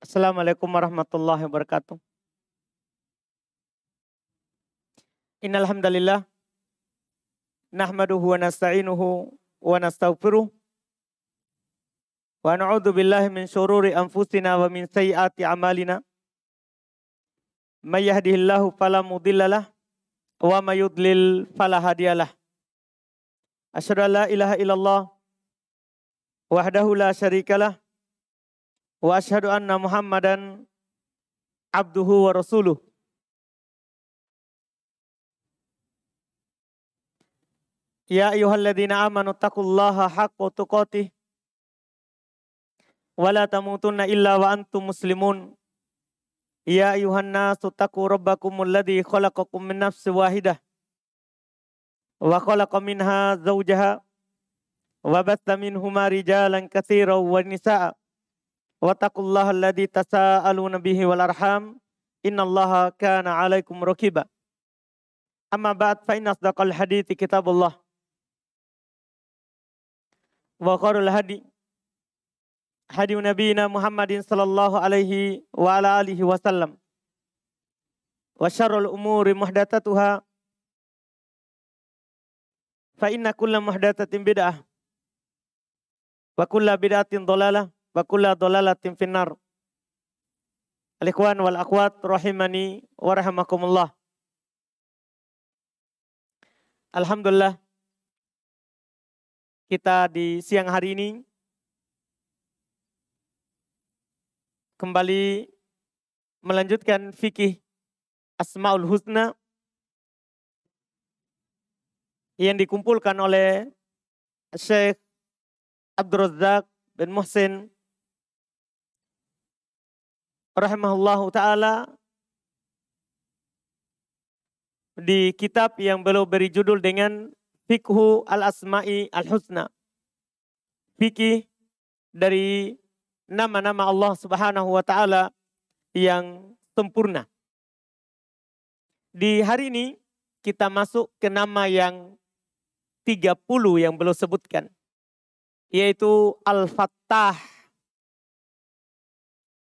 Assalamualaikum warahmatullahi wabarakatuh. Innal hamdalillah nahmaduhu wa nasta'inuhu wa nastaghfiruh wa na'udzu billahi min syururi anfusina wa min sayyiati a'malina. May yahdihillahu fala mudhillalah wa may yudlil fala hadiyalah. Asyhadu an la ilaha illallah wahdahu la syarikalah wa asyhadu anna Muhammadan abduhu wa rasuluh. Ya ayyuhalladzina amanu taqullaha haqqa tuqatih wa la tamutunna illa wa antum muslimun. Ya ayuhan nasu taqu rabbakumul ladzi khalaqakum min nafsin wahidah wa khalaqa minha zawjaha wa batha minhuma rijalan katsiran wa nisaa wa taqullaha alladzi tasaaluna bihi wal arham innallaha kana 'alaikum raqiba. Amma ba'd fa inna asdaqal hadithi kitabullah wa khairul hadi nabiyina Muhammadin sallallahu alaihi wa ala alihi wasallam. Wa syarrul umuri muhdatsatuha fa inna kulla muhdatsatin bid'ah wa kulla bid'atin dhalalah wa kulla dhalalatin finnar. Al-ikhwan wal akhwat rahimani wa rahimakumullah. Alhamdulillah, kita di siang hari ini kembali melanjutkan fikih Asmaul Husna yang dikumpulkan oleh Syekh Abdul Razzaq bin Muhsin rahimahullahu ta'ala di kitab yang beliau beri judul dengan Fiqhu al-Asma'i al-Husna. Fikih dari nama-nama Allah Subhanahu wa ta'ala yang sempurna. Di hari ini kita masuk ke nama yang 30 yang beliau sebutkan, yaitu Al-Fattah.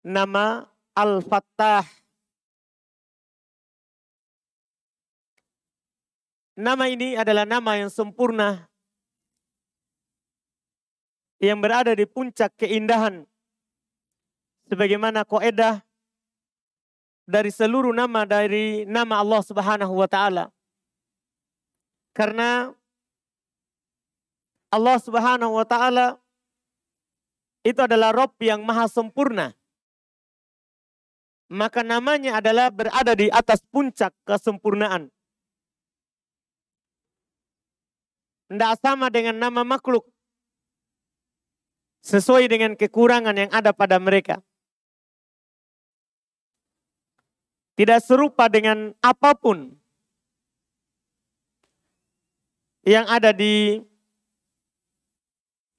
Nama Al-Fattah. Nama ini adalah nama yang sempurna, yang berada di puncak keindahan, sebagaimana kaidah dari seluruh nama dari nama Allah Subhanahu wa ta'ala. Karena Allah Subhanahu wa ta'ala itu adalah Rabb yang maha sempurna. Maka namanya adalah berada di atas puncak kesempurnaan. Tidak sama dengan nama makhluk, sesuai dengan kekurangan yang ada pada mereka. Tidak serupa dengan apapun yang ada di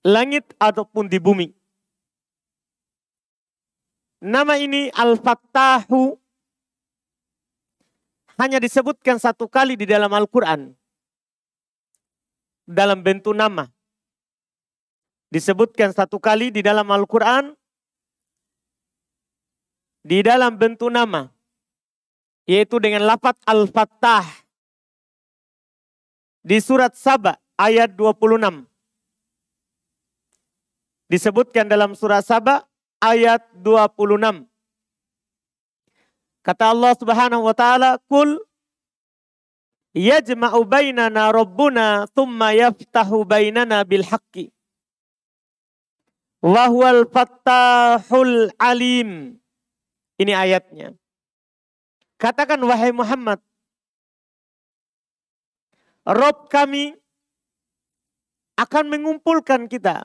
langit ataupun di bumi. Nama ini Al-Fattahu hanya disebutkan satu kali di dalam Al-Quran. Dalam bentuk nama. Disebutkan satu kali di dalam Al-Quran. Di dalam bentuk nama. Yaitu dengan lafaz Al-Fattah. Di surat Saba ayat 26. Disebutkan dalam surat Saba ayat 26. Kata Allah Subhanahu wa ta'ala, Qul yajma'u bainana rabbuna thumma yaftahu bainana bil haqqi wa huwal fattahul alim. Ini ayatnya. Katakan wahai Muhammad, Rabb kami akan mengumpulkan kita,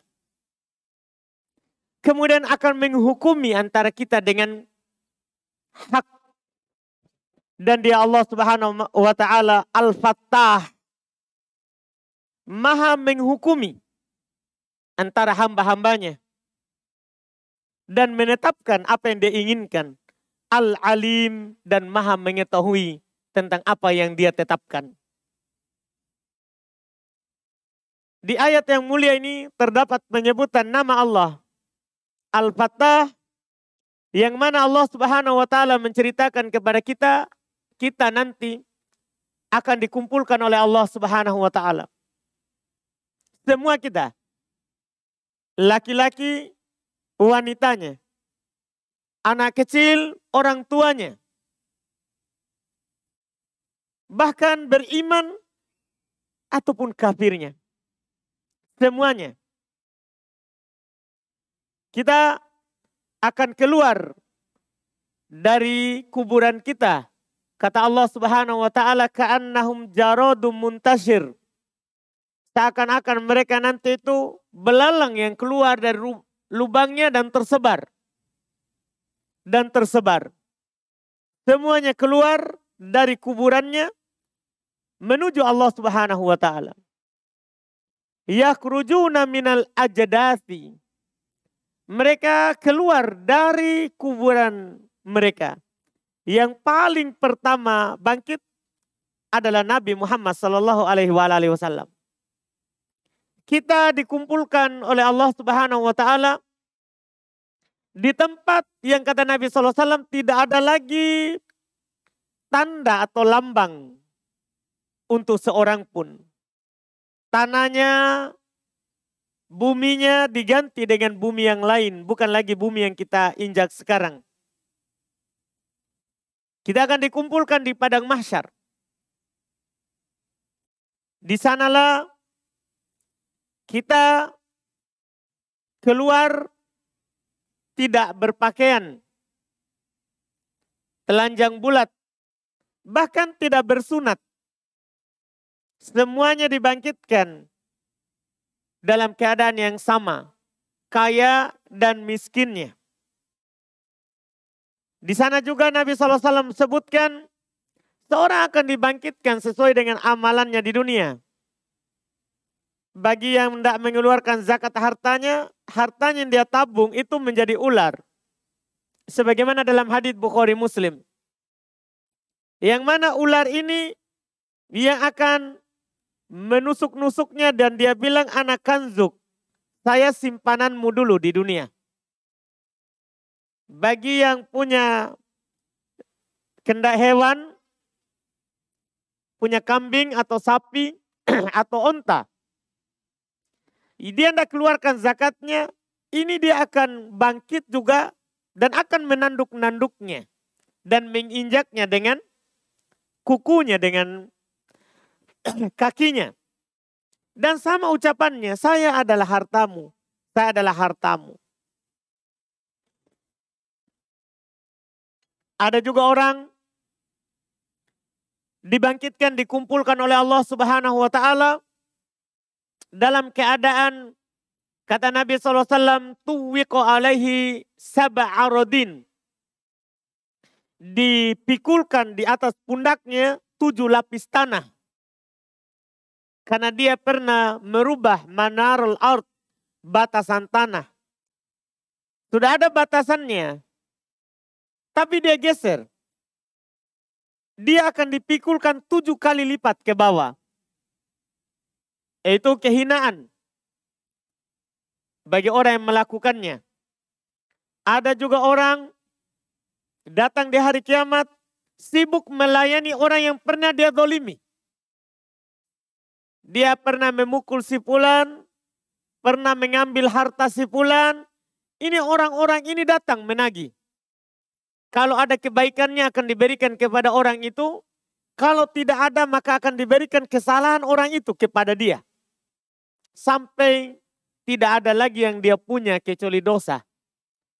kemudian akan menghukumi antara kita dengan hak. Dan dia Allah Subhanahu wa ta'ala Al-Fattah, maha menghukumi antara hamba-hambanya dan menetapkan apa yang dia inginkan. Al-Alim, dan maha mengetahui tentang apa yang dia tetapkan. Di ayat yang mulia ini terdapat penyebutan nama Allah Al-Fattah Yang mana Allah Subhanahu wa taala menceritakan kepada kita, kita nanti akan dikumpulkan oleh Allah Subhanahu wa taala. Semua kita, laki-laki, wanitanya, anak kecil, orang tuanya, bahkan beriman ataupun kafirnya. Semuanya. Kita akan keluar dari kuburan kita. Kata Allah Subhanahu wa taala, ka'annahum jaradum muntashir. Seakan-akan mereka nanti itu belalang yang keluar dari lubangnya dan tersebar. Dan tersebar. Semuanya keluar dari kuburannya menuju Allah Subhanahu wa taala. Yakhrujuna minal ajdasi. Mereka keluar dari kuburan mereka. Yang paling pertama bangkit adalah Nabi Muhammad sallallahu alaihi wasallam. Kita dikumpulkan oleh Allah Subhanahu wa taala di tempat yang kata Nabi sallallahu alaihi wasallam tidak ada lagi tanda atau lambang untuk seorang pun. Tanahnya, buminya diganti dengan bumi yang lain. Bukan lagi bumi yang kita injak sekarang. Kita akan dikumpulkan di padang mahsyar. Di sanalah kita keluar tidak berpakaian, telanjang bulat, bahkan tidak bersunat. Semuanya dibangkitkan dalam keadaan yang sama, kaya dan miskinnya. Di sana juga Nabi SAW sebutkan, seorang akan dibangkitkan sesuai dengan amalannya di dunia. Bagi yang tidak mengeluarkan zakat hartanya yang dia tabung itu menjadi ular. Sebagaimana dalam hadits Bukhari Muslim. Yang mana ular ini yang akan menusuk-nusuknya dan dia bilang, anak kanzuk, saya simpananmu dulu di dunia. Bagi yang punya kendak hewan, punya kambing atau sapi atau onta, dia tidak keluarkan zakatnya, ini dia akan bangkit juga dan akan menanduk-nanduknya dan menginjaknya dengan kukunya, dengan kakinya. Dan sama ucapannya, saya adalah hartamu, saya adalah hartamu. Ada juga orang dibangkitkan, dikumpulkan oleh Allah Subhanahu wa taala dalam keadaan, kata Nabi SAW, tuwiqo alaihi sab'arodin. Dipikulkan di atas pundaknya 7 lapis tanah. Karena dia pernah merubah manarul ard, batasan tanah. Sudah ada batasannya, tapi dia geser. Dia akan dipikulkan 7 kali lipat ke bawah. Itu kehinaan bagi orang yang melakukannya. Ada juga orang datang di hari kiamat sibuk melayani orang yang pernah dia zalimi. Dia pernah memukul si fulan, pernah mengambil harta si fulan. Ini orang-orang ini datang menagih. Kalau ada kebaikannya akan diberikan kepada orang itu. Kalau tidak ada maka akan diberikan kesalahan orang itu kepada dia. Sampai tidak ada lagi yang dia punya kecuali dosa.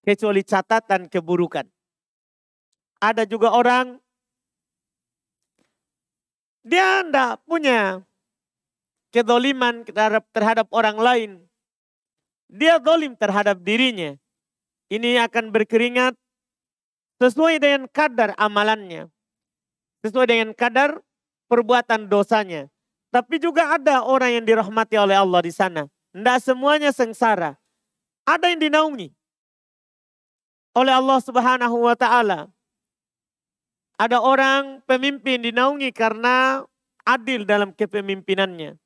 Kecuali catatan keburukan. Ada juga orang, dia tidak punya kezaliman terhadap orang lain. Dia zalim terhadap dirinya. Ini akan berkeringat sesuai dengan kadar amalannya. Sesuai dengan kadar perbuatan dosanya. Tapi juga ada orang yang dirahmati oleh Allah di sana. Tidak semuanya sengsara. Ada yang dinaungi oleh Allah Subhanahu wa taala. Ada orang pemimpin dinaungi karena adil dalam kepemimpinannya.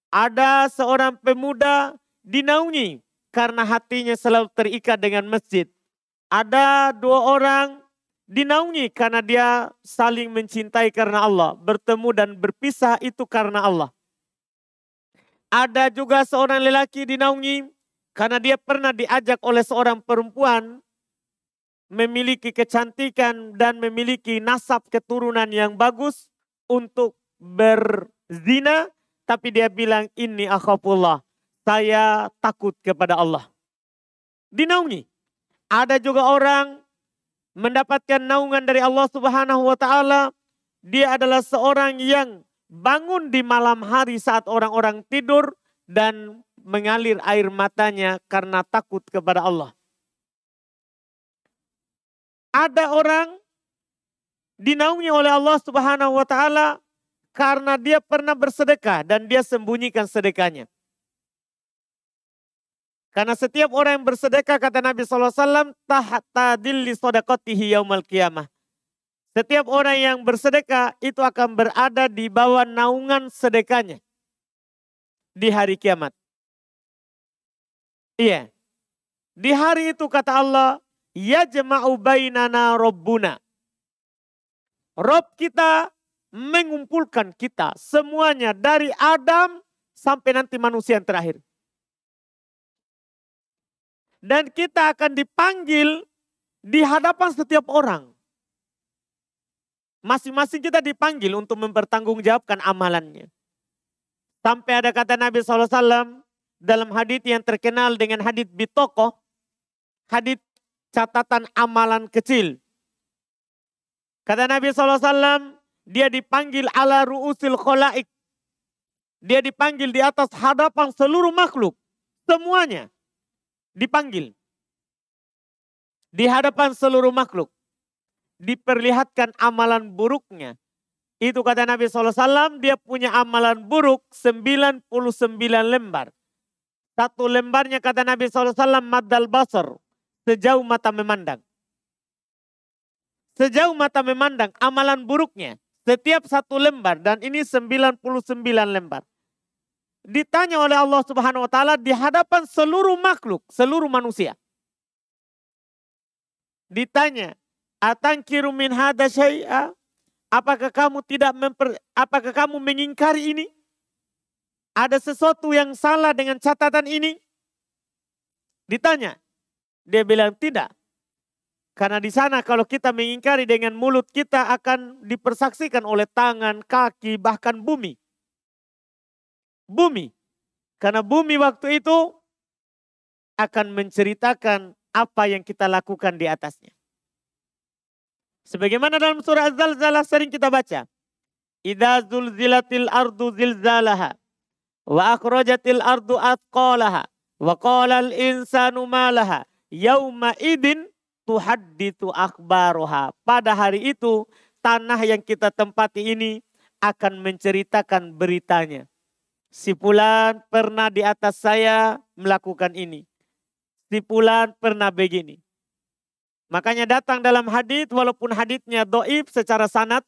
Ada seorang pemuda dinaungi karena hatinya selalu terikat dengan masjid. Ada dua orang dinaungi karena dia saling mencintai karena Allah. Bertemu dan berpisah itu karena Allah. Ada juga seorang lelaki dinaungi karena dia pernah diajak oleh seorang perempuan memiliki kecantikan dan memiliki nasab keturunan yang bagus untuk berzina. Tapi dia bilang, inni akhafullah, saya takut kepada Allah. Dinaungi. Ada juga orang mendapatkan naungan dari Allah Subhanahu wa taala. Dia adalah seorang yang bangun di malam hari saat orang-orang tidur dan mengalir air matanya karena takut kepada Allah. Ada orang dinaungi oleh Allah Subhanahu wa taala karena dia pernah bersedekah dan dia sembunyikan sedekahnya. Karena setiap orang yang bersedekah, kata Nabi SAW, tahta dilli sadaqatihi yaumal qiyamah. Setiap orang yang bersedekah itu akan berada di bawah naungan sedekahnya di hari kiamat. Iya. Di hari itu kata Allah, yajma'u bainana rabbuna. Rob kita mengumpulkan kita semuanya dari Adam sampai nanti manusia yang terakhir. Dan kita akan dipanggil di hadapan setiap orang. Masing-masing kita dipanggil untuk mempertanggungjawabkan amalannya. Sampai ada kata Nabi SAW dalam hadits yang terkenal dengan hadits bitokoh. Hadits catatan amalan kecil. Kata Nabi SAW, dia dipanggil ala ru'usil kholaik. Dia dipanggil di atas hadapan seluruh makhluk. Semuanya dipanggil. Di hadapan seluruh makhluk. Diperlihatkan amalan buruknya. Itu kata Nabi SAW, dia punya amalan buruk 99 lembar. Satu lembarnya kata Nabi SAW, maddal basar. Sejauh mata memandang. Sejauh mata memandang amalan buruknya. Setiap satu lembar. Dan ini 99 lembar. Ditanya oleh Allah Subhanahu wa taala di hadapan seluruh makhluk, seluruh manusia. Ditanya, "Atankiru min hadza syai'a?" Apakah kamu mengingkari ini? Ada sesuatu yang salah dengan catatan ini? Ditanya. Dia bilang tidak. Karena di sana kalau kita mengingkari dengan mulut kita akan dipersaksikan oleh tangan, kaki, bahkan bumi. Bumi. Karena bumi waktu itu akan menceritakan apa yang kita lakukan di atasnya. Sebagaimana dalam surah Az-Zalzalah sering kita baca. Idza zulzilatil ardu zilzalaha wa akhrajatil ardu athqalaha wa qalal insanu ma laha yauma idin tuhadditsu akhbaruha. Pada hari itu tanah yang kita tempati ini akan menceritakan beritanya. Si fulan pernah di atas saya melakukan ini. Si fulan pernah begini. Makanya datang dalam hadits, walaupun haditsnya dhaif secara sanad,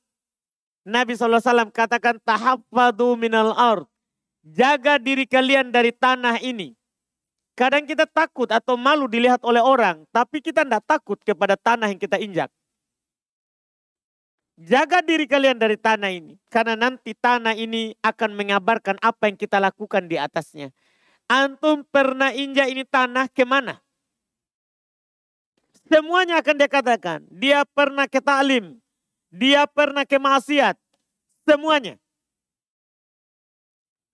Nabi SAW katakan tahaffadhu minal ard. Jaga diri kalian dari tanah ini. Kadang kita takut atau malu dilihat oleh orang, tapi kita tidak takut kepada tanah yang kita injak. Jaga diri kalian dari tanah ini. Karena nanti tanah ini akan mengabarkan apa yang kita lakukan di atasnya. Antum pernah injak ini tanah kemana? Semuanya akan dia katakan. Dia pernah ke ta'lim. Dia pernah ke maksiat. Semuanya.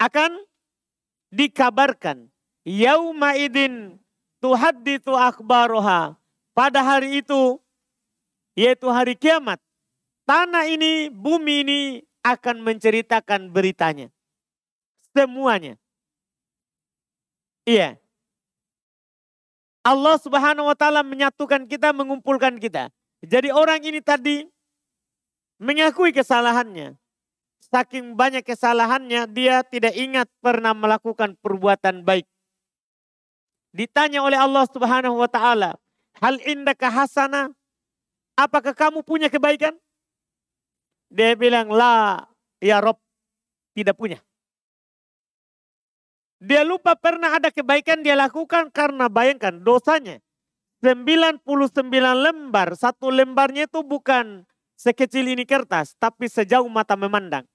Akan dikabarkan. Yauma idin tuhadditsu akhbaruha. Pada hari itu, yaitu hari kiamat. Tanah ini, bumi ini akan menceritakan beritanya. Semuanya. Iya. Allah Subhanahu wa taala menyatukan kita, mengumpulkan kita. Jadi orang ini tadi mengakui kesalahannya. Saking banyak kesalahannya, dia tidak ingat pernah melakukan perbuatan baik. Ditanya oleh Allah Subhanahu wa taala, "Hal indaka hasanah?" Apakah kamu punya kebaikan? Dia bilang, "La, ya Rob, tidak punya." Dia lupa pernah ada kebaikan dia lakukan karena bayangkan dosanya. 99 lembar. Satu lembarnya itu bukan sekecil ini kertas, tapi sejauh mata memandang.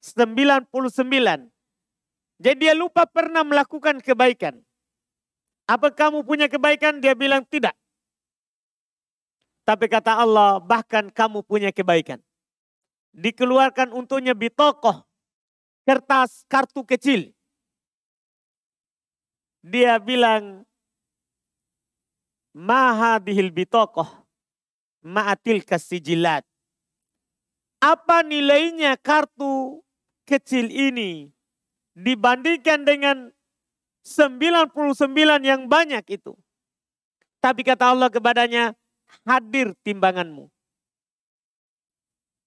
99. Jadi dia lupa pernah melakukan kebaikan. Apa kamu punya kebaikan? Dia bilang tidak. Tapi kata Allah, bahkan kamu punya kebaikan. Dikeluarkan untuknya bitokoh, kertas kartu kecil. Dia bilang, mahadihil bitokoh, ma'atil kasijilat. Apa nilainya kartu kecil ini dibandingkan dengan 99 yang banyak itu. Tapi kata Allah kepadanya, hadir timbanganmu.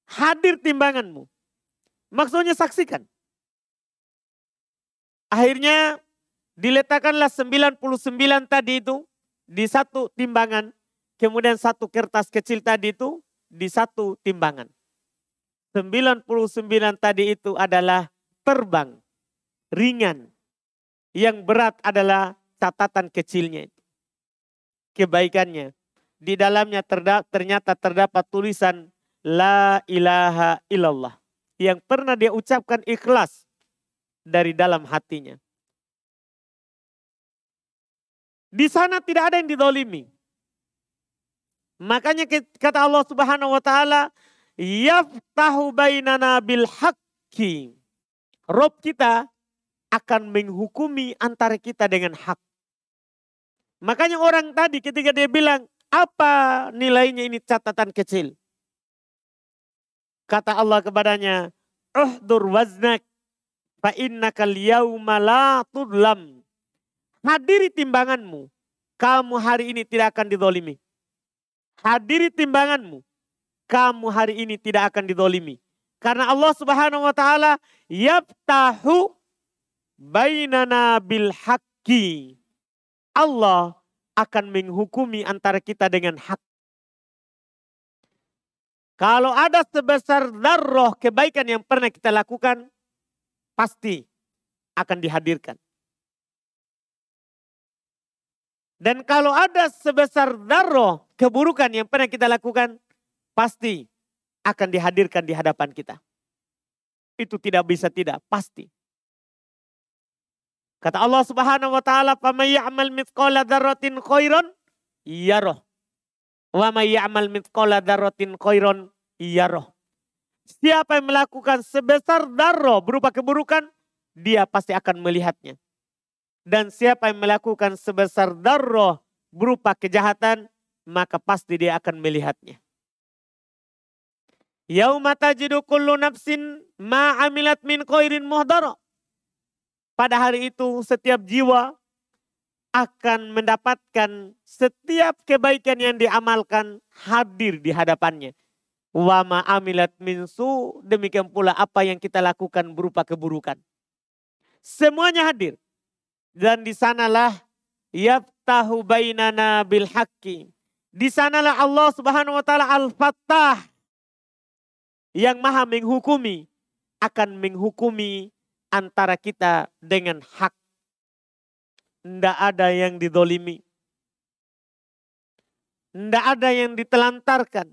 Hadir timbanganmu. Maksudnya saksikan. Akhirnya diletakkanlah 99 tadi itu di satu timbangan. Kemudian satu kertas kecil tadi itu di satu timbangan. 99 tadi itu adalah terbang, ringan. Yang berat adalah catatan kecilnya itu. Kebaikannya. Di dalamnya ternyata terdapat tulisan La ilaha illallah. Yang pernah dia ucapkan ikhlas dari dalam hatinya. Di sana tidak ada yang didolimi. Makanya kata Allah Subhanahu wa taala, yaftahu bainana bil haqqi. Rob kita akan menghukumi antara kita dengan hak. Makanya orang tadi ketika dia bilang, apa nilainya ini catatan kecil? Kata Allah kepadanya, uhdur waznak fa innaka al-yawma la tudlam. Hadiri timbanganmu, kamu hari ini tidak akan didolimi. Hadiri timbanganmu, kamu hari ini tidak akan didolimi. Karena Allah Subhanahu wa taala yaftahu bainana bil haqqi. Allah akan menghukumi antara kita dengan hak. Kalau ada sebesar darroh kebaikan yang pernah kita lakukan, pasti akan dihadirkan. Dan kalau ada sebesar darroh keburukan yang pernah kita lakukan, pasti akan dihadirkan di hadapan kita. Itu tidak bisa tidak, pasti. Kata Allah Subhanahu wa taala, "Faman ya'mal mithqala dzarratin khairan yarah. Wa may ya'mal mithqala dzarratin khairan yarah." Siapa yang melakukan sebesar darroh berupa keburukan, dia pasti akan melihatnya. Dan siapa yang melakukan sebesar darroh berupa kejahatan, maka pasti dia akan melihatnya. Yauma tajidu kullu nafsin ma amilat min khairin muhdara. Pada hari itu setiap jiwa akan mendapatkan setiap kebaikan yang diamalkan hadir di hadapannya. Wa ma amilat min su, demikian pula apa yang kita lakukan berupa keburukan. Semuanya hadir. Dan di sanalah yaftahu bainana bil haqqi. Di sanalah Allah Subhanahu wa taala Al-Fattah yang maha menghukumi, akan menghukumi antara kita dengan hak. Tidak ada yang didolimi. Tidak ada yang ditelantarkan.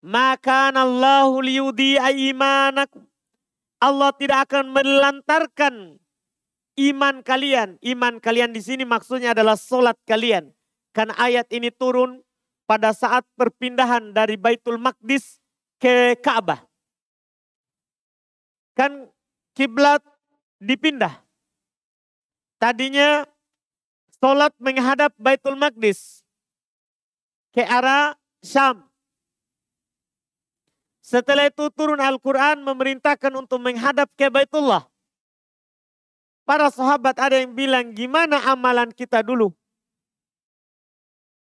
Maka Allahu liyudhi'a imanakum. Allah tidak akan menelantarkan iman kalian. Iman kalian di sini maksudnya adalah solat kalian. Karena ayat ini turun pada saat perpindahan dari Baitul Maqdis ke Ka'bah. Kan kiblat dipindah. Tadinya solat menghadap Baitul Maqdis ke arah Syam. Setelah itu turun Al-Quran memerintahkan untuk menghadap ke Baitullah. Para sahabat ada yang bilang, gimana amalan kita dulu?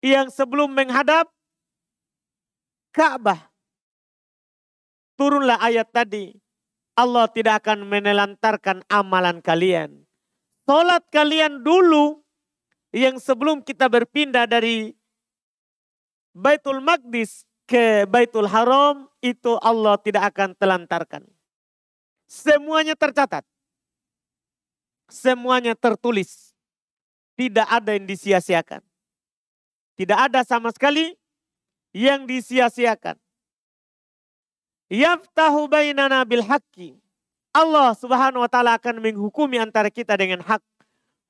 Yang sebelum menghadap Ka'bah. Turunlah ayat tadi. Allah tidak akan menelantarkan amalan kalian. Salat kalian dulu yang sebelum kita berpindah dari Baitul Maqdis ke Baitul Haram, itu Allah tidak akan telantarkan. Semuanya tercatat. Semuanya tertulis. tidak ada yang disia-siakan. Tidak ada sama sekali yang disia-siakan. Yaftahu bainana bil haqqi. Allah Subhanahu wa taala akan menghukumi antara kita dengan hak.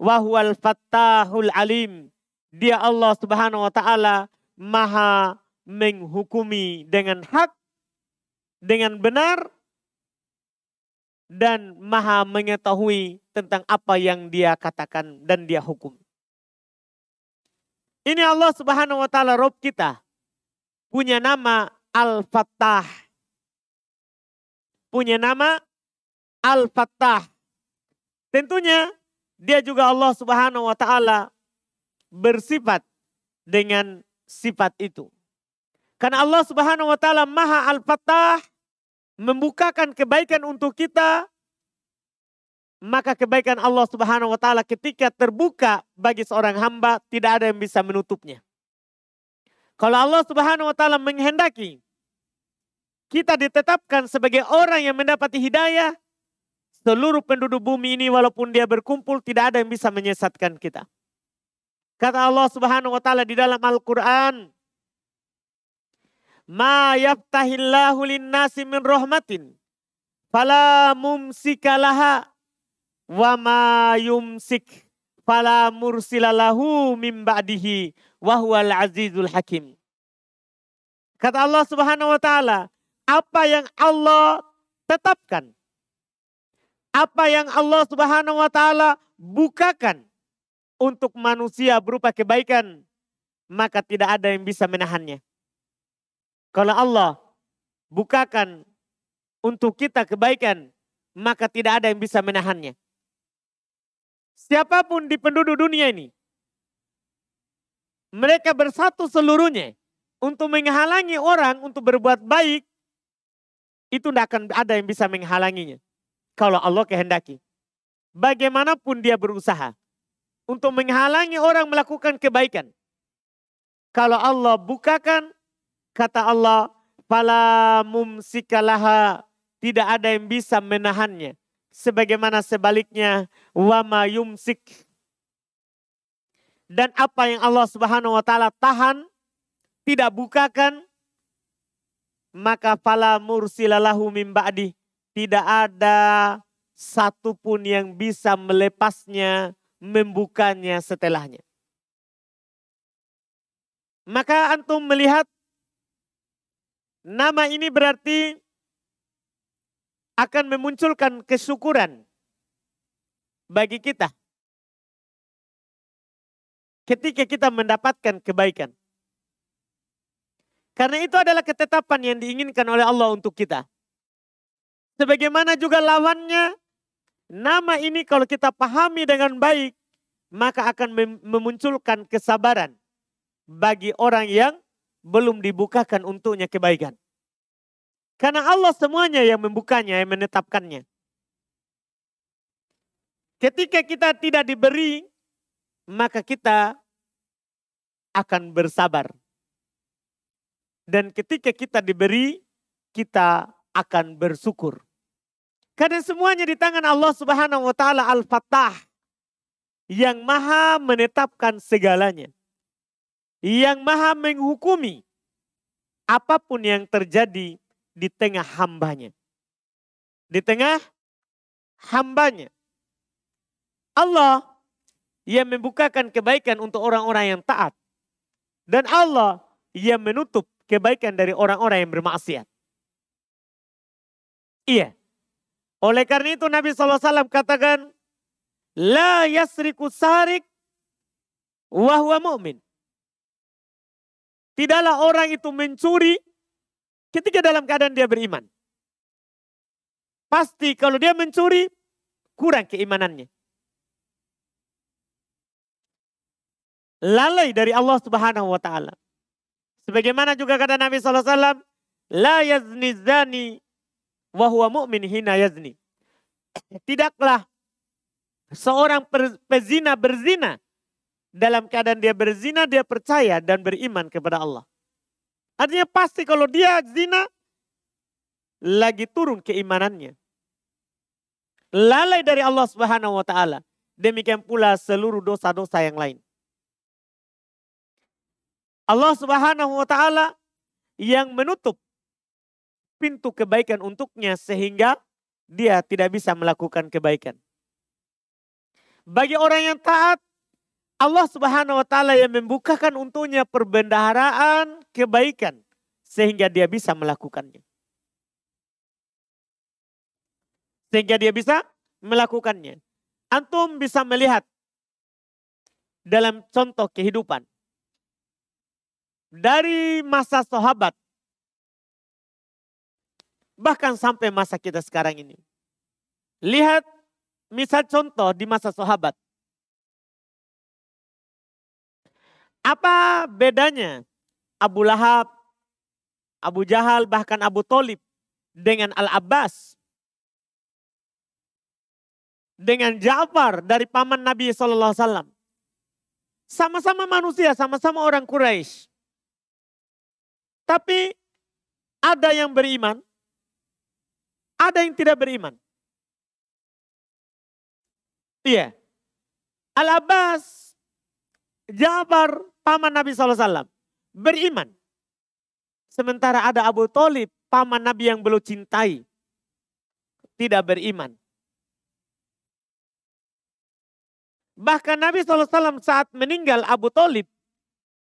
Wa huwal fattahul alim. Dia Allah Subhanahu wa taala maha menghukumi dengan hak, dengan benar, dan maha mengetahui tentang apa yang dia katakan dan dia hukum. Ini Allah Subhanahu wa taala Rabb kita. Punya nama Al-Fattah. Punya nama Al-Fattah. Tentunya dia juga Allah Subhanahu wa taala bersifat dengan sifat itu. Karena Allah Subhanahu wa taala Maha Al-Fattah, membukakan kebaikan untuk kita, maka kebaikan Allah Subhanahu wa taala ketika terbuka bagi seorang hamba tidak ada yang bisa menutupnya. Kalau Allah Subhanahu wa taala menghendaki kita ditetapkan sebagai orang yang mendapati hidayah, seluruh penduduk bumi ini walaupun dia berkumpul tidak ada yang bisa menyesatkan kita. Kata Allah Subhanahu wa taala di dalam Al-Qur'an, "Ma yaftahillahu lin-nasi min rahmatin fala mumsika laha wa ma yumsik fala mursilalahu min ba'dihi wa huwal azizul hakim." Kata Allah Subhanahu wa taala, apa yang Allah tetapkan, apa yang Allah Subhanahu wa taala bukakan untuk manusia berupa kebaikan, maka tidak ada yang bisa menahannya. Kalau Allah bukakan untuk kita kebaikan, maka tidak ada yang bisa menahannya. Siapapun di penduduk dunia ini, mereka bersatu seluruhnya untuk menghalangi orang untuk berbuat baik, itu tidak akan ada yang bisa menghalanginya. Kalau Allah kehendaki. Bagaimanapun dia berusaha untuk menghalangi orang melakukan kebaikan. Kalau Allah bukakan, kata Allah, fala mumsikalaha, tidak ada yang bisa menahannya. Sebagaimana sebaliknya, wama yumsik. Dan apa yang Allah Subhanahu wa taala tahan, tidak bukakan, maka fala mursilalahu min ba'di, tidak ada satupun yang bisa melepasnya, membukanya setelahnya. Maka antum melihat nama ini berarti akan memunculkan kesyukuran bagi kita ketika kita mendapatkan kebaikan. Karena itu adalah ketetapan yang diinginkan oleh Allah untuk kita. Sebagaimana juga lawannya, nama ini kalau kita pahami dengan baik, maka akan memunculkan kesabaran bagi orang yang belum dibukakan untuknya kebaikan. Karena Allah semuanya yang membukanya, yang menetapkannya. Ketika kita tidak diberi, maka kita akan bersabar. Dan ketika kita diberi, kita akan bersyukur. Karena semuanya di tangan Allah Subhanahu wa taala Al-Fattah, yang maha menetapkan segalanya. Yang maha menghukumi apapun yang terjadi di tengah hambanya. Di tengah hambanya. Allah yang membukakan kebaikan untuk orang-orang yang taat. Dan Allah yang menutup kebaikan dari orang-orang yang bermaksiat. Iya. Oleh karena itu Nabi SAW katakan, la yasriku sarik wa huwa mu'min. Tidaklah orang itu mencuri ketika dalam keadaan dia beriman. Pasti kalau dia mencuri, kurang keimanannya. Lalai dari Allah Subhanahu wa taala. Sebagaimana juga kata Nabi SAW, la yazni zani wa huwa mu'min hina yazni. Tidaklah seorang pezina berzina. Dalam keadaan dia berzina, dia percaya dan beriman kepada Allah. Artinya pasti kalau dia zina, lagi turun keimanannya. Lalai dari Allah Subhanahu wa taala. demikian pula seluruh dosa-dosa yang lain. Allah Subhanahu wa taala yang menutup pintu kebaikan untuknya sehingga dia tidak bisa melakukan kebaikan. Bagi orang yang taat, Allah Subhanahu wa taala yang membukakan untuknya perbendaharaan kebaikan sehingga dia bisa melakukannya. Sehingga dia bisa melakukannya. Antum bisa melihat dalam contoh kehidupan dari masa sahabat bahkan sampai masa kita sekarang ini. Lihat misal contoh di masa sahabat. Apa bedanya Abu Lahab, Abu Jahal, bahkan Abu Thalib dengan Al-Abbas? Dengan Ja'far dari paman Nabi SAW. Sama-sama manusia, sama-sama orang Quraisy. Tapi ada yang beriman, ada yang tidak beriman. Iya. Al-Abbas, Ja'far, paman Nabi SAW, beriman. Sementara ada Abu Thalib, paman Nabi yang beliau cintai, tidak beriman. Bahkan Nabi SAW saat meninggal Abu Thalib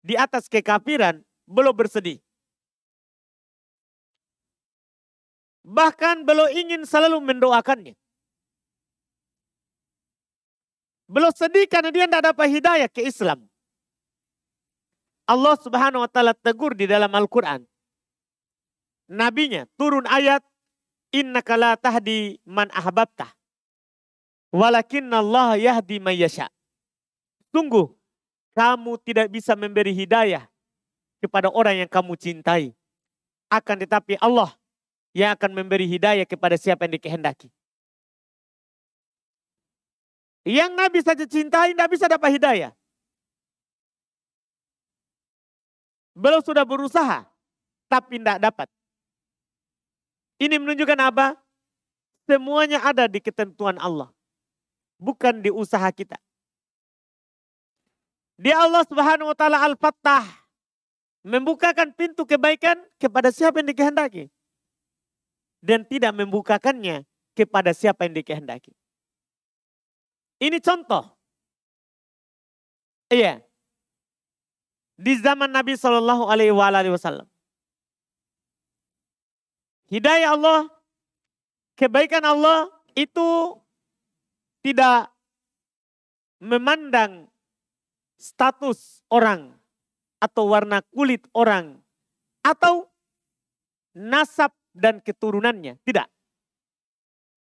di atas kekafiran, beliau bersedih. Bahkan beliau ingin selalu mendoakannya. Beliau sedih karena dia tidak dapat hidayah ke Islam. Allah Subhanahu wa taala tegur di dalam Al-Quran. Nabinya turun ayat, innaka la tahdi man ahbabtah, walakinna Allah yahdi man yasha. Sungguh, kamu tidak bisa memberi hidayah kepada orang yang kamu cintai. Akan tetapi Allah yang akan memberi hidayah kepada siapa yang dikehendaki. Yang Nabi saja cintai tidak bisa dapat hidayah. Beliau sudah berusaha, tapi tidak dapat. Ini menunjukkan apa? Semuanya ada di ketentuan Allah. Bukan di usaha kita. Dia Allah Subhanahu wa taala Al-Fattah, membukakan pintu kebaikan kepada siapa yang dikehendaki. Dan tidak membukakannya kepada siapa yang dikehendaki. Ini contoh. Iya. Di zaman Nabi Shallallahu Alaihi Wasallam. Hidayah Allah, kebaikan Allah itu tidak memandang status orang atau warna kulit orang atau nasab dan keturunannya. Tidak.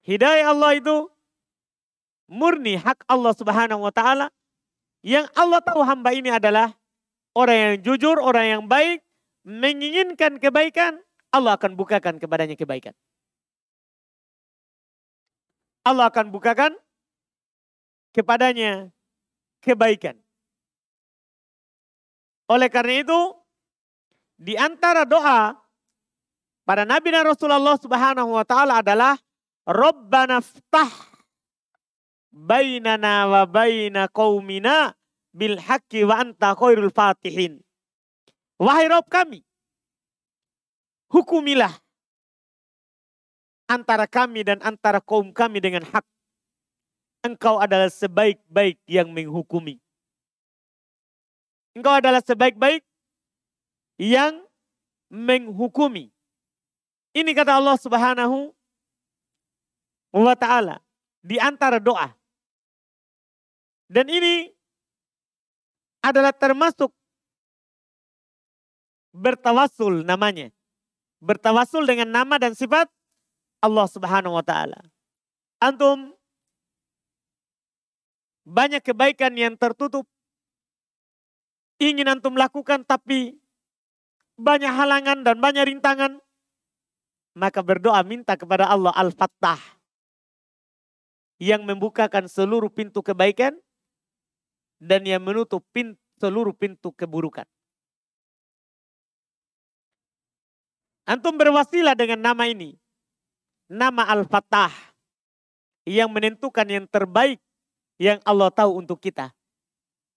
Hidayah Allah itu murni hak Allah Subhanahu wa taala, yang Allah tahu hamba ini adalah orang yang jujur, orang yang baik, menginginkan kebaikan, Allah akan bukakan kepadanya kebaikan. Allah akan bukakan kepadanya kebaikan. Oleh karena itu, di antara doa para Nabi dan Rasulullah Subhanahu wa taala adalah Rabbana ftah bainana wa baina qaumina bil haqqi wa anta khairul fatihin. Wahai Rabb kami, hukumilah antara kami dan antara kaum kami dengan hak. Engkau adalah sebaik-baik yang menghukumi. Engkau adalah sebaik-baik yang menghukumi. Ini kata Allah Subhanahu wa ta'ala di antara doa. Dan ini adalah termasuk bertawassul namanya. Bertawassul dengan nama dan sifat Allah Subhanahu wa ta'ala. Antum banyak kebaikan yang tertutup. Ingin antum lakukan tapi banyak halangan dan banyak rintangan. Maka berdoa minta kepada Allah Al-Fattah, yang membukakan seluruh pintu kebaikan dan yang menutup seluruh pintu keburukan. Antum berwasilah dengan nama ini. Nama Al-Fattah yang menentukan yang terbaik yang Allah tahu untuk kita.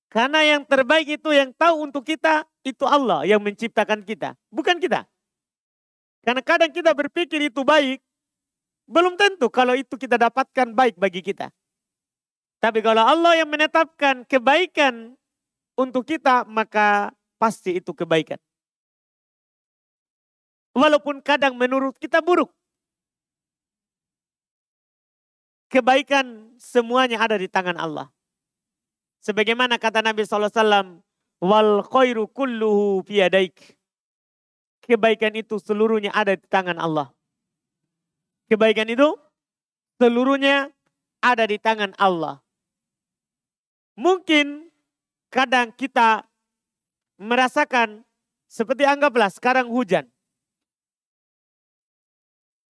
Karena yang terbaik itu yang tahu untuk kita, itu Allah yang menciptakan kita, bukan kita. Karena kadang kita berpikir itu baik, belum tentu kalau itu kita dapatkan baik bagi kita. Tapi kalau Allah yang menetapkan kebaikan untuk kita, maka pasti itu kebaikan. Walaupun kadang menurut kita buruk. Kebaikan semuanya ada di tangan Allah. Sebagaimana kata Nabi SAW, wal khairu kulluhu biyadaik. Kebaikan itu seluruhnya ada di tangan Allah. Kebaikan itu seluruhnya ada di tangan Allah. Mungkin kadang kita merasakan seperti anggaplah sekarang hujan.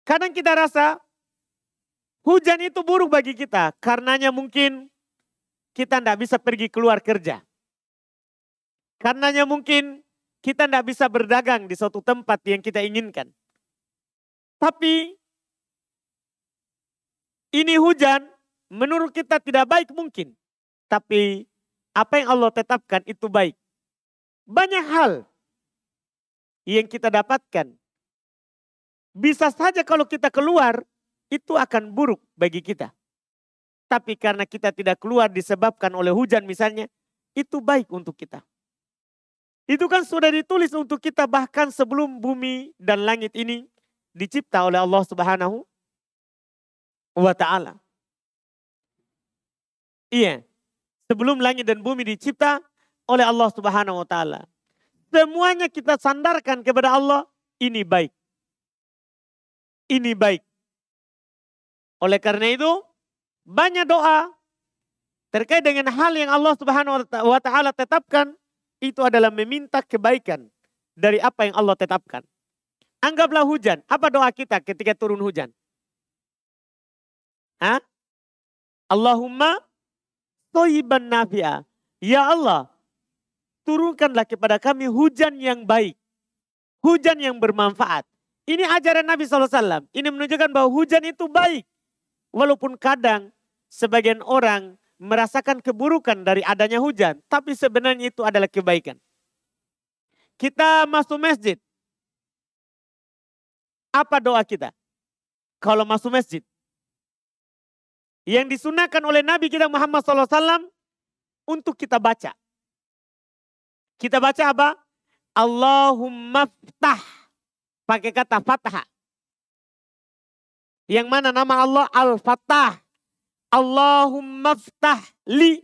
Kadang kita rasa hujan itu buruk bagi kita. Karenanya mungkin kita tidak bisa pergi keluar kerja. Karenanya mungkin kita tidak bisa berdagang di suatu tempat yang kita inginkan. Tapi ini hujan menurut kita tidak baik mungkin. Tapi apa yang Allah tetapkan itu baik. Banyak hal yang kita dapatkan. Bisa saja kalau kita keluar itu akan buruk bagi kita. Tapi karena kita tidak keluar disebabkan oleh hujan misalnya, itu baik untuk kita. Itu kan sudah ditulis untuk kita bahkan sebelum bumi dan langit ini dicipta oleh Allah Subhanahu wa Ta'ala. Iya, sebelum langit dan bumi dicipta oleh Allah Subhanahu wa Ta'ala. Semuanya kita sandarkan kepada Allah, ini baik. Ini baik. Oleh karena itu, banyak doa terkait dengan hal yang Allah Subhanahu wa Ta'ala tetapkan, itu adalah meminta kebaikan dari apa yang Allah tetapkan. Anggaplah hujan. Apa doa kita ketika turun hujan? Hah? Allahumma thayyiban nafi'a. Ya Allah, turunkanlah kepada kami hujan yang baik. Hujan yang bermanfaat. Ini ajaran Nabi SAW. Ini menunjukkan bahwa hujan itu baik. Walaupun kadang sebagian orang merasakan keburukan dari adanya hujan. Tapi sebenarnya itu adalah kebaikan. Kita masuk masjid. Apa doa kita? Kalau masuk masjid. Yang disunahkan oleh Nabi kita Muhammad SAW untuk kita baca. Kita baca apa? Allahumma ftah. Pakai kata fathah. Yang mana nama Allah Al-Fattah. Allahumma ftah li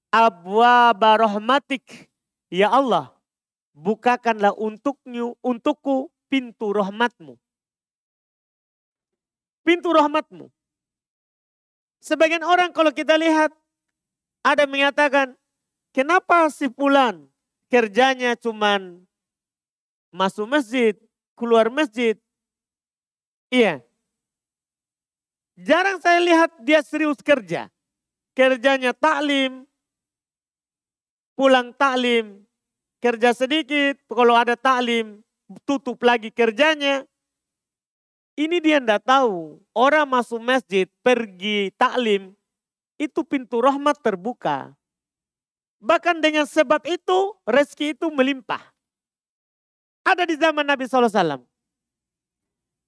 abwaba rahmatik. Ya Allah, bukakanlah untukku pintu rahmatmu. Pintu rahmatmu. Sebagian orang kalau kita lihat, ada mengatakan, kenapa si fulan kerjanya cuman masuk masjid, keluar masjid. Iya. Jarang saya lihat dia serius kerja. Kerjanya taklim, pulang taklim, kerja sedikit, kalau ada taklim, tutup lagi kerjanya. Ini dia tidak tahu. Orang masuk masjid, pergi taklim, itu pintu rahmat terbuka. Bahkan dengan sebab itu, rezeki itu melimpah. Ada di zaman Nabi SAW.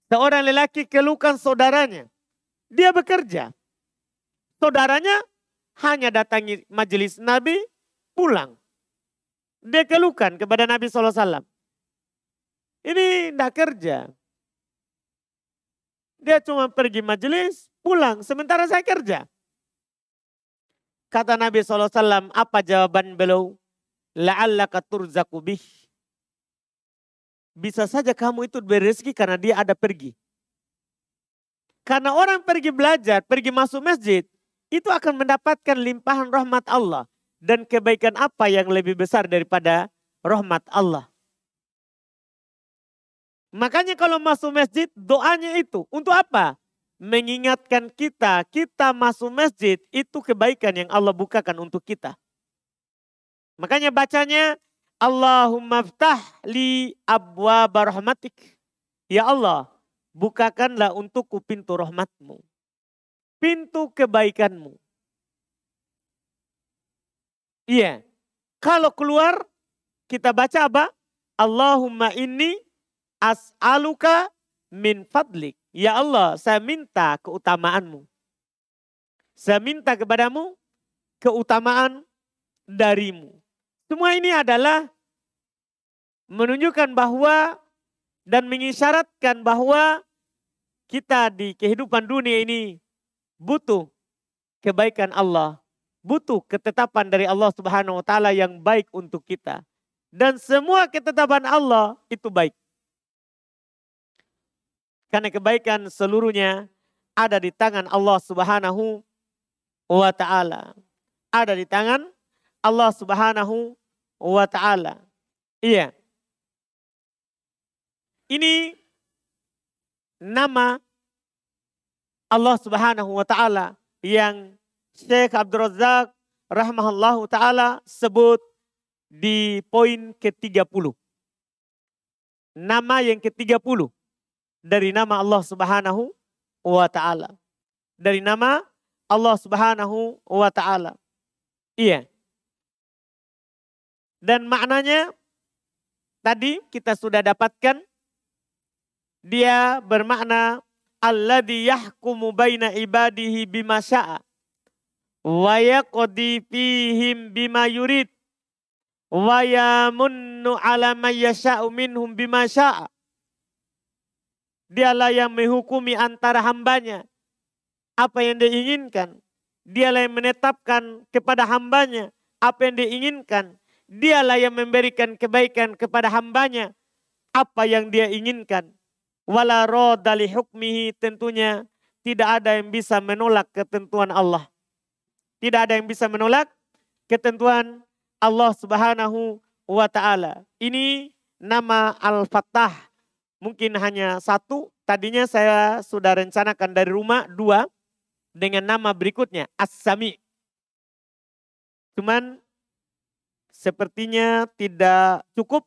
Seorang lelaki keluhkan saudaranya. Dia bekerja. Saudaranya hanya datangi majelis Nabi, pulang. Dia keluhkan kepada Nabi SAW. Ini tidak kerja. Dia cuma pergi majelis, pulang. Sementara saya kerja. Kata Nabi SAW, apa jawaban beliau? La'allaka turzaku bih. Bisa saja kamu itu berrezeki karena dia ada pergi. Karena orang pergi belajar, pergi masuk masjid, itu akan mendapatkan limpahan rahmat Allah. Dan kebaikan apa yang lebih besar daripada rahmat Allah. Makanya kalau masuk masjid, doanya itu. Untuk apa? Mengingatkan kita masuk masjid, itu kebaikan yang Allah bukakan untuk kita. Makanya bacanya, Allahumma ftah li abwaba rahmatik. Ya Allah, bukakanlah untukku pintu rahmatmu. Pintu kebaikanmu. Iya. Kalau keluar kita baca apa? Allahumma inni as'aluka min fadlik. Ya Allah, saya minta keutamaanmu. Saya minta kepadamu keutamaan darimu. Semua ini adalah menunjukkan bahwa dan mengisyaratkan bahwa kita di kehidupan dunia ini butuh kebaikan Allah. Butuh ketetapan dari Allah Subhanahu wa taala yang baik untuk kita. Dan semua ketetapan Allah itu baik. Karena kebaikan seluruhnya ada di tangan Allah Subhanahu wa taala. Ada di tangan Allah Subhanahu wa taala. Iya. Ini nama Allah Subhanahu wa taala yang Syekh Abdul Razak rahimahullahu taala sebut di poin ke-30. Nama yang ke-30 dari nama Allah Subhanahu wa taala. Dari nama Allah Subhanahu wa taala. Iya. Dan maknanya tadi kita sudah dapatkan, dia bermakna alladzi yahkumu baina ibadihi bima syaa wa yaqdi fihim bima yurid wa yamunnu ala may yasha'u minhum bima syaa. Dialah yang menghukumi antara hambanya apa yang dia inginkan. Dialah yang menetapkan kepada hambanya apa yang dia inginkan. Dialah yang memberikan kebaikan kepada hambanya apa yang dia inginkan. Wala radda li hukmihi, tentunya tidak ada yang bisa menolak ketentuan Allah. Tidak ada yang bisa menolak ketentuan Allah Subhanahu wa taala. Ini nama Al-Fattah. Mungkin hanya satu. Tadinya saya sudah rencanakan dari rumah 2 dengan nama berikutnya As-Sami. Cuman sepertinya tidak cukup.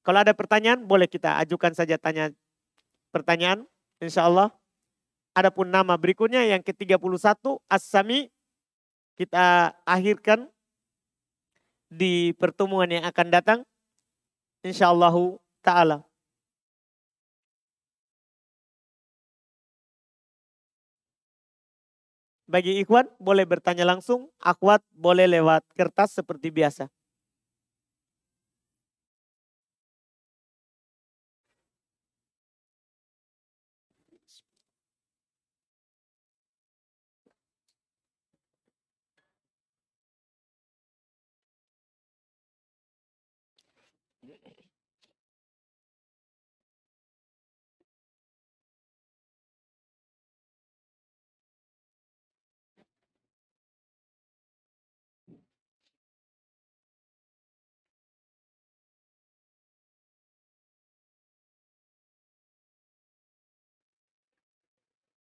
Kalau ada pertanyaan boleh kita ajukan saja pertanyaan, insya Allah. Adapun nama berikutnya yang ke-31 As-Sami kita akhirkan di pertemuan yang akan datang, insya Allah ta'ala. Bagi ikhwan boleh bertanya langsung, akhwat boleh lewat kertas seperti biasa.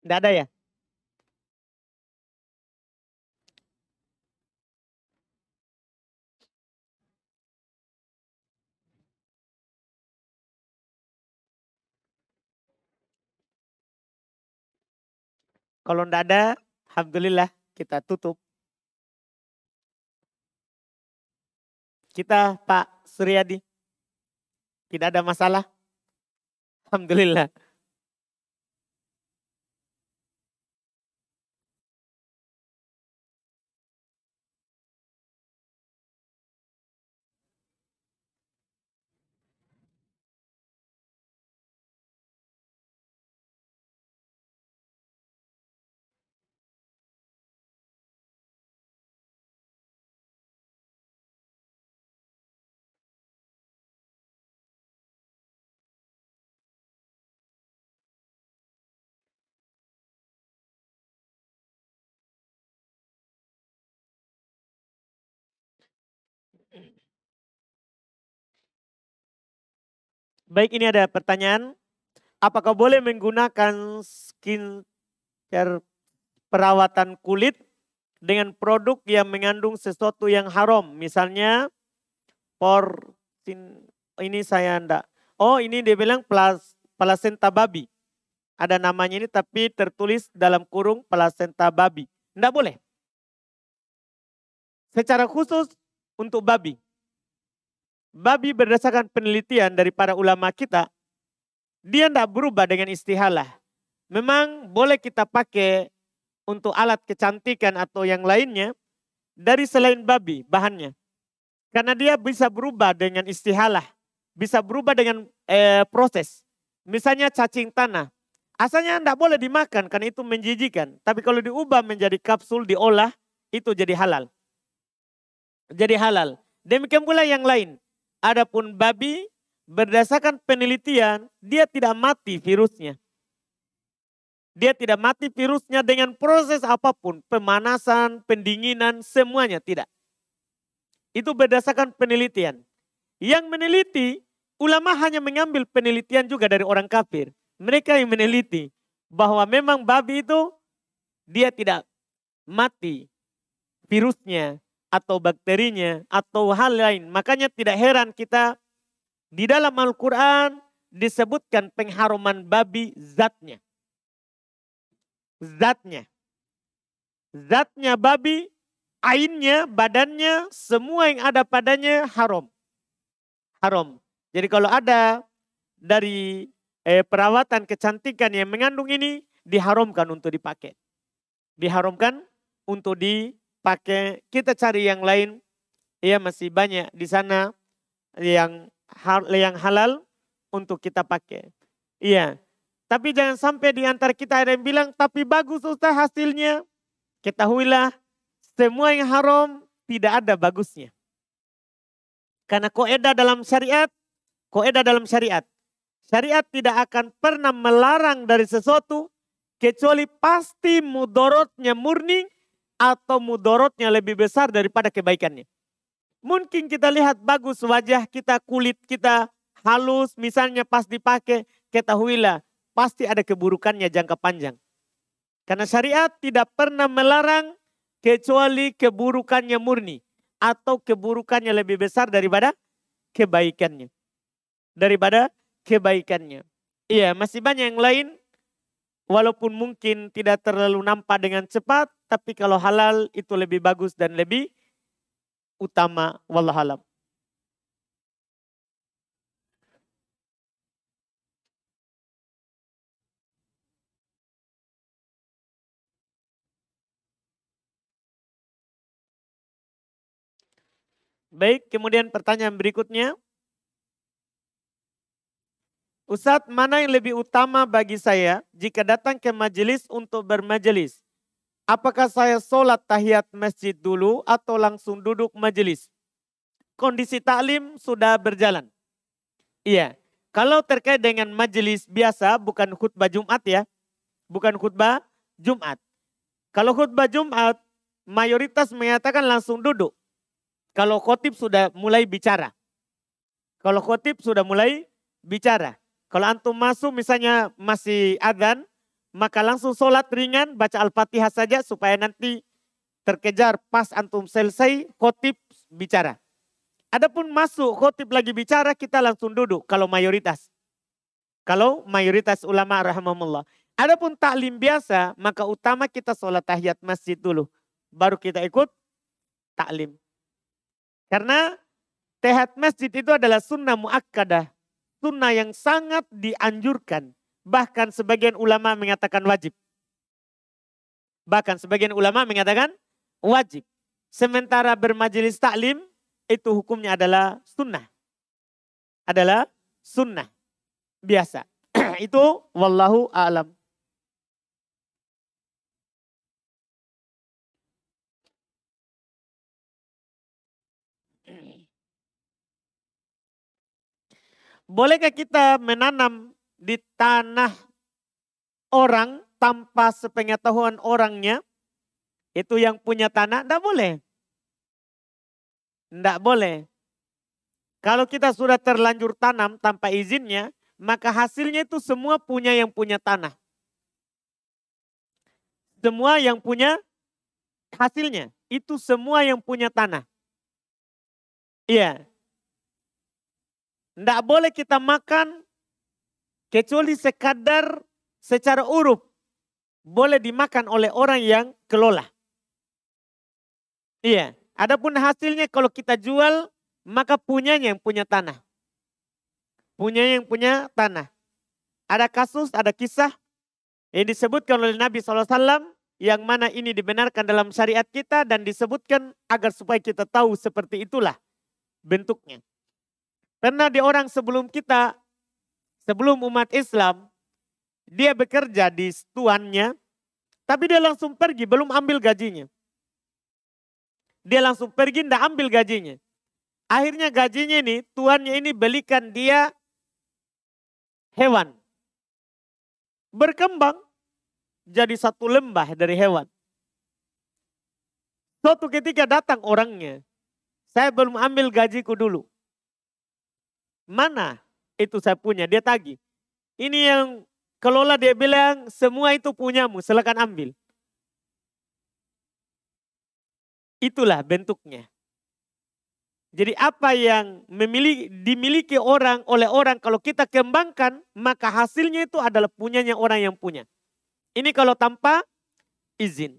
Tidak ada ya? Kalau tidak ada, alhamdulillah kita tutup. Kita Pak Suryadi, tidak ada masalah. Alhamdulillah. Baik, ini ada pertanyaan. Apakah boleh menggunakan skincare perawatan kulit dengan produk yang mengandung sesuatu yang haram? Misalnya ini saya enggak. Oh, ini dia bilang placenta babi. Ada namanya ini tapi tertulis dalam kurung placenta babi. Enggak boleh. secara khusus untuk babi. Babi berdasarkan penelitian dari para ulama kita, dia tidak berubah dengan istihalah. Memang boleh kita pakai untuk alat kecantikan atau yang lainnya dari selain babi bahannya. Karena dia bisa berubah dengan istihalah, bisa berubah dengan proses. Misalnya cacing tanah, asalnya tidak boleh dimakan karena itu menjijikan. Tapi kalau diubah menjadi kapsul, diolah, itu jadi halal. Jadi halal. Demikian pula yang lain. Adapun babi, berdasarkan penelitian, dia tidak mati virusnya. Dia tidak mati virusnya dengan proses apapun. Pemanasan, pendinginan, semuanya tidak. Itu berdasarkan penelitian. Yang meneliti, ulama hanya mengambil penelitian juga dari orang kafir. Mereka yang meneliti bahwa memang babi itu dia tidak mati virusnya atau bakterinya atau hal lain. Makanya tidak heran kita di dalam Al-Quran disebutkan pengharuman babi zatnya. Zatnya babi, ainnya, badannya, semua yang ada padanya haram. Haram. Jadi kalau ada dari perawatan kecantikan yang mengandung ini, diharamkan untuk dipakai. Diharamkan untuk dipakai. Kita cari yang lain, ya masih banyak di sana yang halal untuk kita pakai. Iya. Tapi jangan sampai di antara kita ada yang bilang, tapi bagus Ustaz hasilnya. Ketahuilah, semua yang haram tidak ada bagusnya. Karena kaidah dalam syariat, syariat tidak akan pernah melarang dari sesuatu, kecuali pasti mudorotnya murni atau mudorotnya lebih besar daripada kebaikannya. Mungkin kita lihat bagus wajah kita, kulit kita halus, misalnya pas dipakai, ketahuilah, pasti ada keburukannya jangka panjang. Karena syariat tidak pernah melarang kecuali keburukannya murni. Atau keburukannya lebih besar daripada kebaikannya. Iya, masih banyak yang lain. Walaupun mungkin tidak terlalu nampak dengan cepat. Tapi kalau halal itu lebih bagus dan lebih utama. Wallahualam. Baik, kemudian pertanyaan berikutnya. Ustadz, mana yang lebih utama bagi saya jika datang ke majelis untuk bermajelis? Apakah saya sholat tahiyat masjid dulu atau langsung duduk majelis? Kondisi taklim sudah berjalan. Iya, kalau terkait dengan majelis biasa, bukan khutbah Jumat ya. Bukan khutbah Jumat. Kalau khutbah Jumat, mayoritas mengatakan langsung duduk. Kalau khotib sudah mulai bicara. Kalau antum masuk misalnya masih adzan, maka langsung sholat ringan, baca Al-Fatihah saja supaya nanti terkejar pas antum selesai khotib bicara. Adapun masuk khotib lagi bicara, kita langsung duduk kalau mayoritas. Kalau mayoritas ulama rahimahumullah. Adapun taklim biasa, maka utama kita sholat tahiyat masjid dulu. Baru kita ikut taklim. Karena tahiyat masjid itu adalah sunnah muakkadah. Sunnah yang sangat dianjurkan. Bahkan sebagian ulama mengatakan wajib. Sementara bermajelis taklim itu hukumnya adalah sunnah. Biasa. Itu wallahu a'lam. Bolehkah kita menanam di tanah orang tanpa sepengetahuan orangnya? Itu yang punya tanah, tidak boleh. Tidak boleh. Kalau kita sudah terlanjur tanam tanpa izinnya, maka hasilnya itu semua punya yang punya tanah. Semua yang punya hasilnya, itu semua yang punya tanah. Iya. Tidak boleh kita makan kecuali sekadar secara uruf. Boleh dimakan oleh orang yang kelola. Iya. Adapun hasilnya kalau kita jual, maka punyanya yang punya tanah. Punyanya yang punya tanah. Ada kasus, ada kisah yang disebutkan oleh Nabi SAW, yang mana ini dibenarkan dalam syariat kita dan disebutkan agar supaya kita tahu seperti itulah bentuknya. Karena di orang sebelum kita, sebelum umat Islam, dia bekerja di tuannya, tapi dia langsung pergi, belum ambil gajinya. Dia langsung pergi, tidak ambil gajinya. Akhirnya gajinya ini, tuannya ini belikan dia hewan. Berkembang jadi satu lembah dari hewan. Suatu ketika datang orangnya, saya belum ambil gajiku dulu. Mana itu saya punya, dia tagih. Ini yang kelola dia bilang semua itu punyamu, silakan ambil. Itulah bentuknya. Jadi apa yang dimiliki orang oleh orang, kalau kita kembangkan, maka hasilnya itu adalah punyanya orang yang punya. Ini kalau tanpa izin.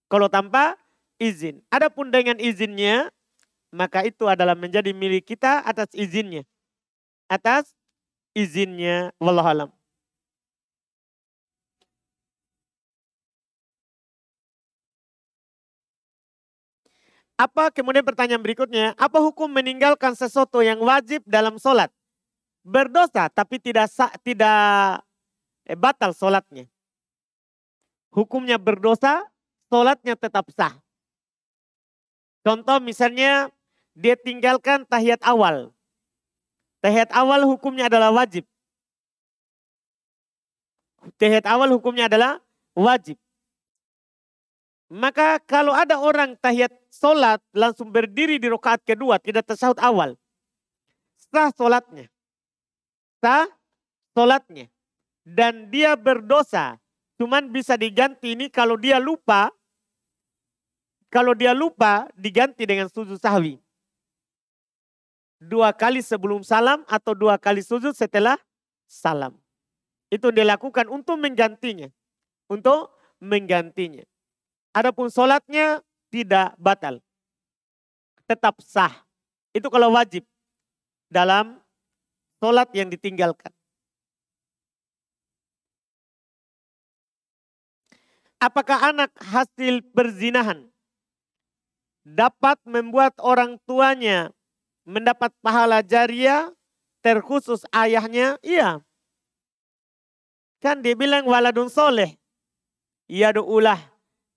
Kalau tanpa izin. Adapun dengan izinnya, maka itu adalah menjadi milik kita atas izinnya. Atas izinnya, wallahualam. Apa kemudian pertanyaan berikutnya, apa hukum meninggalkan sesuatu yang wajib dalam sholat? Berdosa tapi tidak batal sholatnya. Hukumnya berdosa, sholatnya tetap sah. Contoh misalnya dia tinggalkan tahiyat awal. Tahiyat awal hukumnya adalah wajib. Tahiyat awal hukumnya adalah wajib. Maka kalau ada orang tahiyat sholat langsung berdiri di rakaat kedua, tidak tasyahud awal, sah sholatnya. Sah sholatnya. Dan dia berdosa. Cuman bisa diganti ini kalau dia lupa. Kalau dia lupa diganti dengan sujud sahwi. 2 kali sebelum salam atau 2 kali sujud setelah salam. Itu dilakukan untuk menggantinya. Untuk menggantinya. Adapun sholatnya tidak batal. Tetap sah. Itu kalau wajib. Dalam sholat yang ditinggalkan. Apakah anak hasil perzinahan dapat membuat orang tuanya mendapat pahala jariah terkhusus ayahnya? Iya. Kan dia bilang waladun soleh. Yadu'ulah.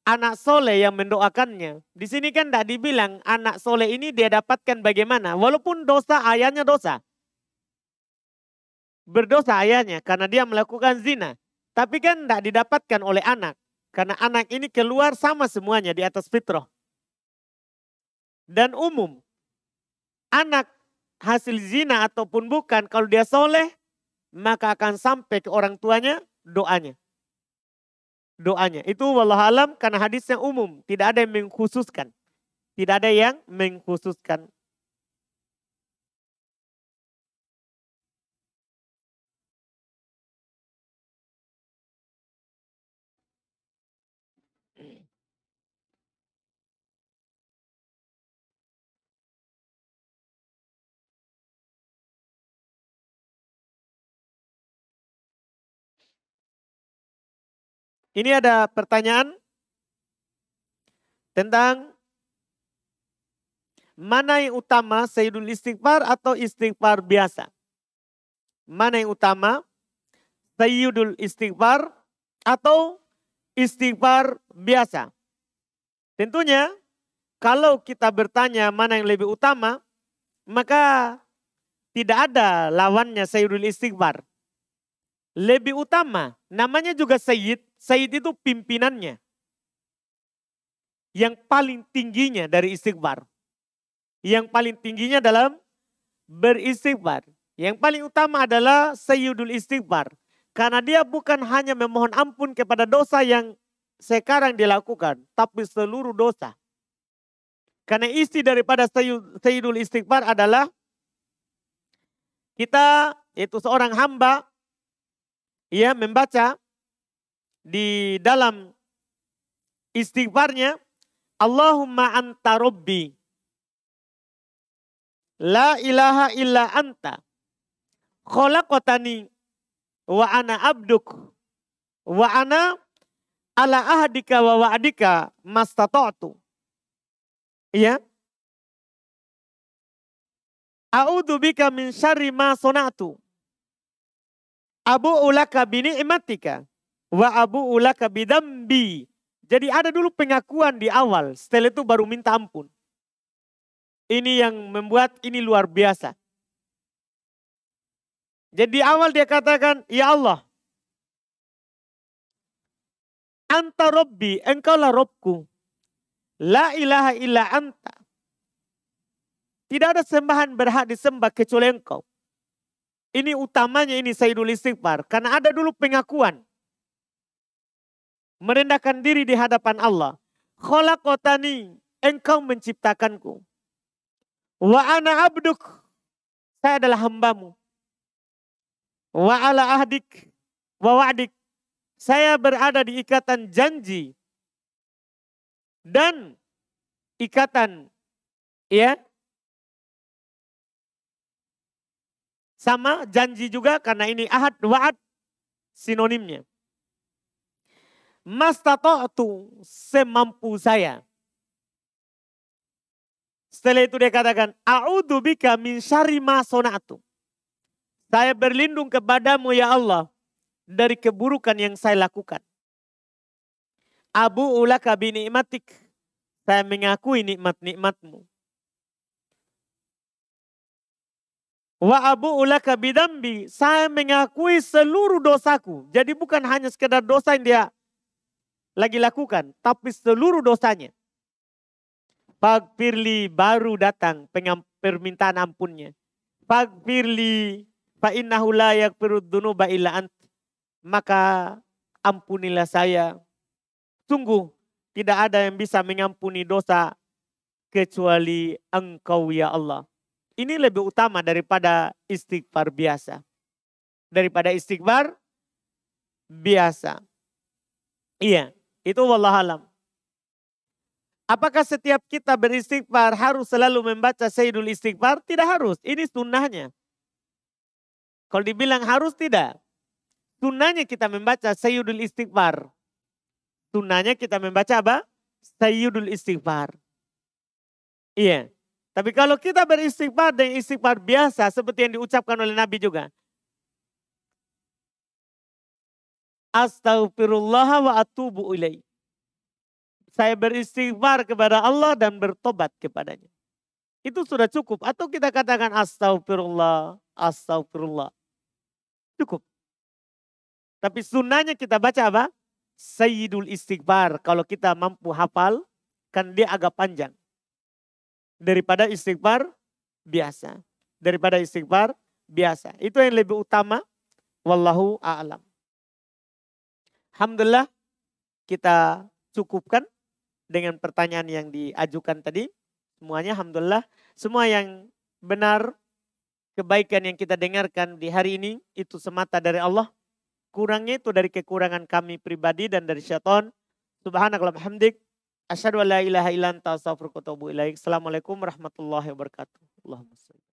Anak soleh yang mendoakannya. Di sini kan tidak dibilang anak soleh ini dia dapatkan bagaimana. Walaupun dosa ayahnya dosa. Berdosa ayahnya karena dia melakukan zina. Tapi kan tidak didapatkan oleh anak. Karena anak ini keluar sama semuanya di atas fitrah. Dan umum. Anak hasil zina ataupun bukan, kalau dia soleh, maka akan sampai ke orang tuanya doanya. Doanya. Itu wallahualam karena hadisnya umum. Tidak ada yang mengkhususkan. Tidak ada yang mengkhususkan. Ini ada pertanyaan tentang mana yang utama, sayyidul istighfar atau istighfar biasa? Mana yang utama, sayyidul istighfar atau istighfar biasa? Tentunya kalau kita bertanya mana yang lebih utama, maka tidak ada lawannya sayyidul istighfar. Lebih utama, namanya juga sayyid. Sayyid itu pimpinannya. Yang paling tingginya dari istighfar. Yang paling tingginya dalam beristighfar. Yang paling utama adalah sayyidul istighfar. Karena dia bukan hanya memohon ampun kepada dosa yang sekarang dilakukan. Tapi seluruh dosa. Karena isi daripada sayyidul istighfar adalah kita, yaitu seorang hamba, ia membaca di dalam istighfarnya, Allahumma anta rabbi. La ilaha illa anta. Khalaqatani wa ana abduk. Wa ana ala ahdika wa wa'dika mastata'tu. Ya. A'udzu bika min syarri ma sana'tu. Abu'u laka bi ni'matika wa abu'u laka bi dzambi. Jadi ada dulu pengakuan di awal, setelah itu baru minta ampun. Ini yang membuat ini luar biasa. Jadi di awal dia katakan, ya Allah, anta Rabbi, engkaulah Robku. La ilaha illa anta. Tidak ada sembahan berhak disembah kecuali engkau. Ini utamanya ini Sayyidul Istighfar. Karena ada dulu pengakuan. Merendahkan diri di hadapan Allah. Khalaqatani, engkau menciptakanku. Wa ana abduk, saya adalah hambamu. Wa ala ahdik, wa wa'dik, saya berada di ikatan janji. Dan ikatan, ya. Sama janji juga karena ini ahad, wa'ad, sinonimnya. Mastata'tu, semampu saya. Setelah itu dia katakan, a'udzu bika min syarri ma sana'tu. Saya berlindung kepadamu ya Allah dari keburukan yang saya lakukan. Abu'u laka bi ni'matik. Saya mengakui nikmat-nikmatmu. Wa abu'u laka bi dzambi. Saya mengakui seluruh dosaku. Jadi bukan hanya sekedar dosa yang dia lagi lakukan, tapi seluruh dosanya. Faghfirli, baru datang permintaan ampunnya. Faghfirli fa innahu la yaghfirudz dzunuba illa ant. Maka ampunilah saya. Sungguh tidak ada yang bisa mengampuni dosa kecuali engkau ya Allah. Ini lebih utama daripada istighfar biasa. Daripada istighfar biasa. Iya, itu wallahualam. Apakah setiap kita beristighfar harus selalu membaca Sayyidul Istighfar? Tidak harus, ini sunnahnya. Kalau dibilang harus, tidak. Sunnahnya kita membaca Sayyidul Istighfar. Sunnahnya kita membaca apa? Sayyidul Istighfar. Iya. Tapi kalau kita beristighfar dan istighfar biasa seperti yang diucapkan oleh Nabi juga. Astaghfirullah wa atubu ilaih. Saya beristighfar kepada Allah dan bertobat kepadanya. Itu sudah cukup. Atau kita katakan astagfirullah, astagfirullah. Cukup. Tapi sunnahnya kita baca apa? Sayyidul Istighfar. Kalau kita mampu hafal, kan dia agak panjang. Daripada istighfar biasa. Daripada istighfar biasa. Itu yang lebih utama. Wallahu a'lam. Alhamdulillah kita cukupkan dengan pertanyaan yang diajukan tadi. Semuanya alhamdulillah. Semua yang benar, kebaikan yang kita dengarkan di hari ini itu semata dari Allah. Kurangnya itu dari kekurangan kami pribadi dan dari syaitan. Subhanakallahumma hamdik. Asyhadu an la ilaha illa anta astaghfiruka wa atubu ilaik. Assalamualaikum warahmatullahi wabarakatuh. Allahumma shalli.